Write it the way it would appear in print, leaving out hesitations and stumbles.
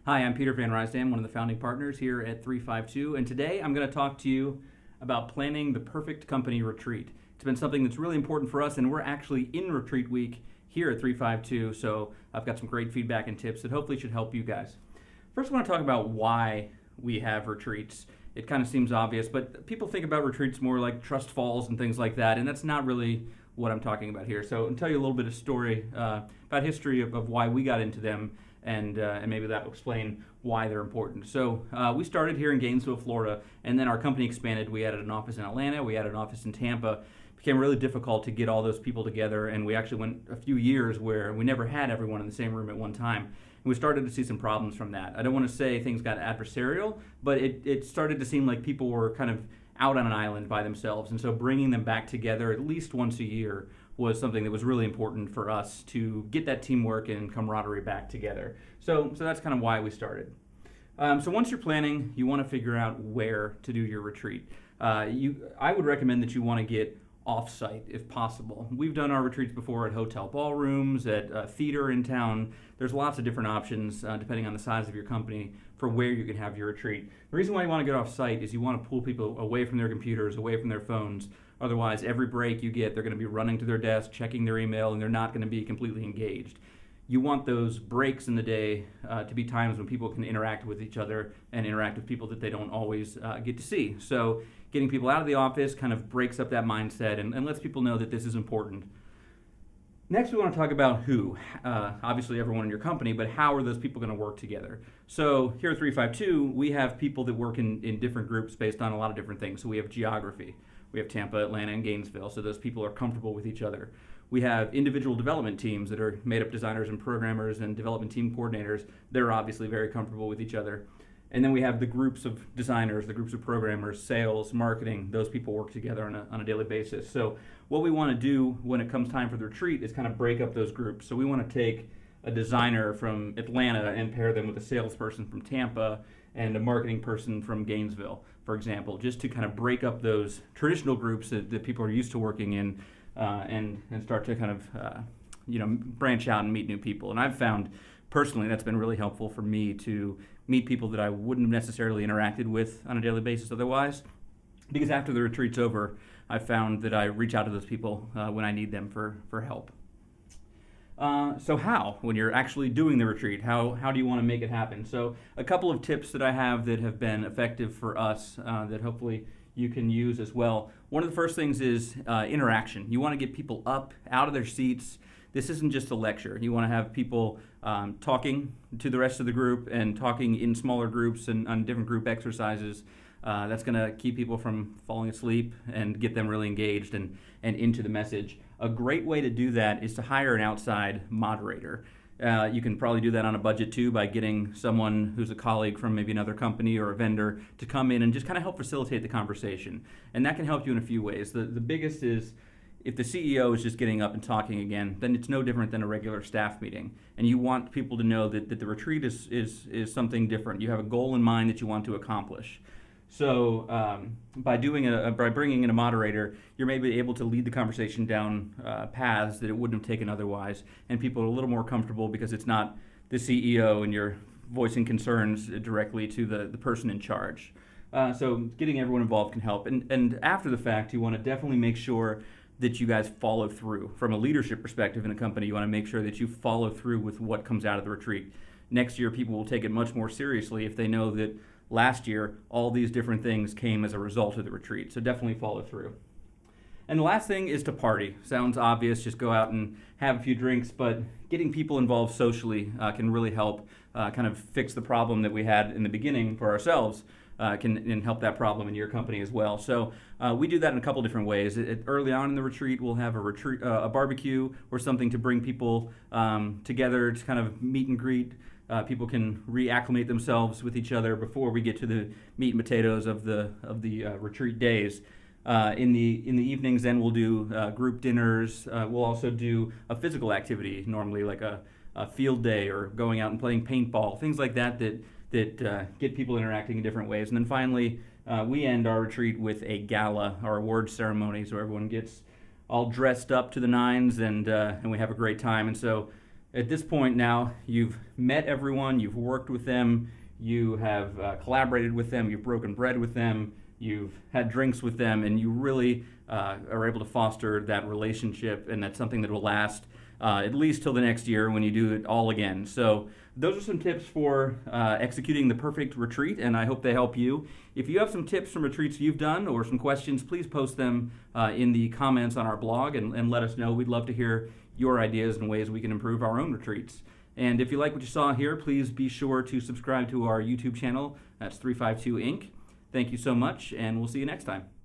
Hi, I'm Peter VanRysdam, one of the founding partners here at 352, and today I'm going to talk to you about planning the perfect company retreat. It's been something that's really important for us, and we're actually in retreat week here at 352, so I've got some great feedback and tips that hopefully should help you guys. First, I want to talk about why we have retreats. It kind of seems obvious, but people think about retreats more like trust falls and things like that, and that's not really what I'm talking about here. So I'll tell you a little bit of story about history of why we got into them, and maybe that will explain why they're important. So we started here in Gainesville, Florida, and then our company expanded. We added an office in Atlanta, we added an office in Tampa. It became really difficult to get all those people together, and we actually went a few years where we never had everyone in the same room at one time. And we started to see some problems from that. I don't want to say things got adversarial, but it started to seem like people were kind of out on an island by themselves, and so bringing them back together at least once a year was something that was really important for us to get that teamwork and camaraderie back together. So that's kind of why we started. So once you're planning, you want to figure out where to do your retreat. I would recommend that you want to get off-site if possible. We've done our retreats before at hotel ballrooms, at a theater in town. There's lots of different options depending on the size of your company for where you can have your retreat. The reason why you want to get off-site is you want to pull people away from their computers, away from their phones. Otherwise, every break you get, they're going to be running to their desk, checking their email, and they're not going to be completely engaged. You want those breaks in the day to be times when people can interact with each other and interact with people that they don't always get to see. So getting people out of the office kind of breaks up that mindset and lets people know that this is important. Next, we want to talk about who. Obviously, everyone in your company, but how are those people going to work together? So here at 352, we have people that work in different groups based on a lot of different things. So we have geography. We have Tampa, Atlanta, and Gainesville, so those people are comfortable with each other. We have individual development teams that are made up designers and programmers and development team coordinators. They're obviously very comfortable with each other. And then we have the groups of designers, the groups of programmers, sales, marketing. Those people work together on a daily basis. So what we want to do when it comes time for the retreat is kind of break up those groups. So we want to take a designer from Atlanta and pair them with a salesperson from Tampa and a marketing person from Gainesville, for example, just to kind of break up those traditional groups that people are used to working in and start to kind of branch out and meet new people. And I've found personally that's been really helpful for me to meet people that I wouldn't have necessarily interacted with on a daily basis otherwise, because after the retreat's over, I found that I reach out to those people when I need them for help. So how, when you're actually doing the retreat, how do you want to make it happen? So a couple of tips that I have that have been effective for us that hopefully you can use as well. One of the first things is interaction. You want to get people up, out of their seats. This isn't just a lecture. You want to have people talking to the rest of the group and talking in smaller groups and on different group exercises. That's going to keep people from falling asleep and get them really engaged and into the message. A great way to do that is to hire an outside moderator. You can probably do that on a budget too by getting someone who's a colleague from maybe another company or a vendor to come in and just kind of help facilitate the conversation. And that can help you in a few ways. The biggest is if the CEO is just getting up and talking again, then it's no different than a regular staff meeting. And you want people to know that the retreat is something different. You have a goal in mind that you want to accomplish. So by bringing in a moderator, you're maybe able to lead the conversation down paths that it wouldn't have taken otherwise, and people are a little more comfortable because it's not the CEO and you're voicing concerns directly to the person in charge. So getting everyone involved can help. And after the fact, you want to definitely make sure that you guys follow through. From a leadership perspective in a company, you want to make sure that you follow through with what comes out of the retreat. Next year, people will take it much more seriously if they know that last year, all these different things came as a result of the retreat, so definitely follow through. And the last thing is to party. Sounds obvious, just go out and have a few drinks, but getting people involved socially can really help kind of fix the problem that we had in the beginning for ourselves, can help that problem in your company as well. So we do that in a couple different ways. Early on in the retreat, we'll have a barbecue or something to bring people together to kind of meet and greet. People can reacclimate themselves with each other before we get to the meat and potatoes of the retreat days. In the evenings, then we'll do group dinners. We'll also do a physical activity, normally like a field day or going out and playing paintball, things like that get people interacting in different ways. And then finally, we end our retreat with a gala, our award ceremony, so everyone gets all dressed up to the nines and we have a great time. And so At this point now, you've met everyone, you've worked with them, you have collaborated with them, you've broken bread with them, you've had drinks with them, and you really are able to foster that relationship, and that's something that will last at least till the next year when you do it all again. So those are some tips for executing the perfect retreat, and I hope they help you. If you have some tips from retreats you've done or some questions, please post them in the comments on our blog and let us know. We'd love to hear your ideas and ways we can improve our own retreats. And if you like what you saw here, please be sure to subscribe to our YouTube channel. That's 352 Inc. Thank you so much, and we'll see you next time.